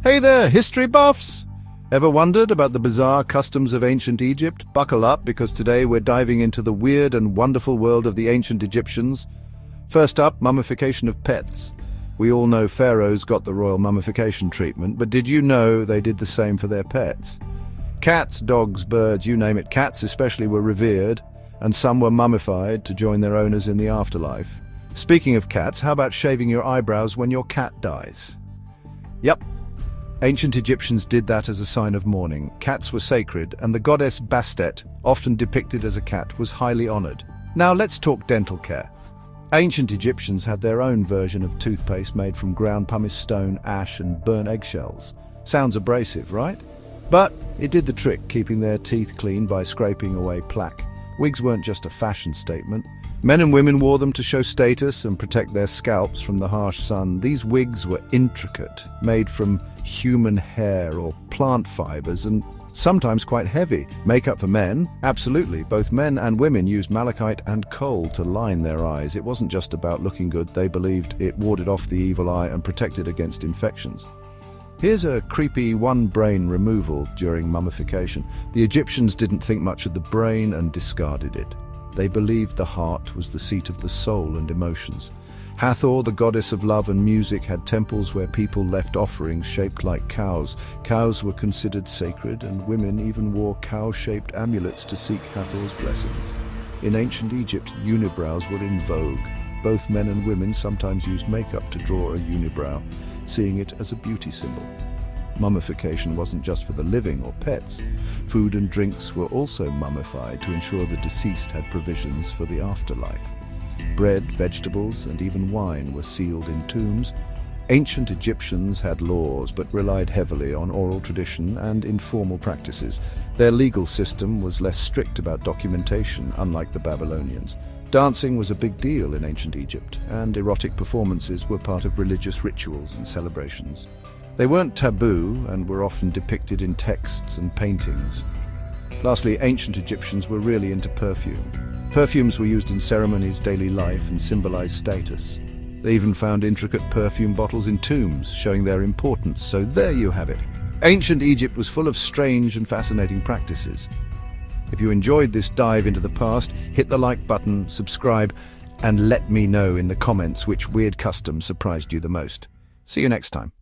Hey there, history buffs! Ever wondered about the bizarre customs of ancient Egypt? Buckle up, because today we're diving into the weird and wonderful world of the ancient Egyptians. First up, mummification of pets. We all know pharaohs got the royal mummification treatment, but did you know they did the same for their pets? Cats, dogs, birds, you name it. Cats especially were revered, and some were mummified to join their owners in the afterlife. Speaking of cats, how about shaving your eyebrows when your cat dies? Yep. Ancient Egyptians did that as a sign of mourning. Cats were sacred, and the goddess Bastet, often depicted as a cat, was highly honored. Now let's talk dental care. Ancient Egyptians had their own version of toothpaste made from ground pumice stone, ash, and burnt eggshells. Sounds abrasive, right? But it did the trick, keeping their teeth clean by scraping away plaque. Wigs weren't just a fashion statement. Men and women wore them to show status and protect their scalps from the harsh sun. These wigs were intricate, made from human hair or plant fibers, and sometimes quite heavy. Makeup for men? Absolutely. Both men and women used malachite and coal to line their eyes. It wasn't just about looking good. They believed it warded off the evil eye and protected against infections. Here's a creepy one-brain removal during mummification. The Egyptians didn't think much of the brain and discarded it. They believed the heart was the seat of the soul and emotions. Hathor, the goddess of love and music, had temples where people left offerings shaped like cows. Cows were considered sacred, and women even wore cow-shaped amulets to seek Hathor's blessings. In ancient Egypt, unibrows were in vogue. Both men and women sometimes used makeup to draw a unibrow, seeing it as a beauty symbol. Mummification wasn't just for the living or pets. Food and drinks were also mummified to ensure the deceased had provisions for the afterlife. Bread, vegetables, and even wine were sealed in tombs. Ancient Egyptians had laws, but relied heavily on oral tradition and informal practices. Their legal system was less strict about documentation, unlike the Babylonians. Dancing was a big deal in ancient Egypt, and erotic performances were part of religious rituals and celebrations. They weren't taboo and were often depicted in texts and paintings. Lastly, ancient Egyptians were really into perfume. Perfumes were used in ceremonies, daily life, and symbolized status. They even found intricate perfume bottles in tombs, showing their importance. So there you have it. Ancient Egypt was full of strange and fascinating practices. If you enjoyed this dive into the past, hit the like button, subscribe, and let me know in the comments which weird custom surprised you the most. See you next time.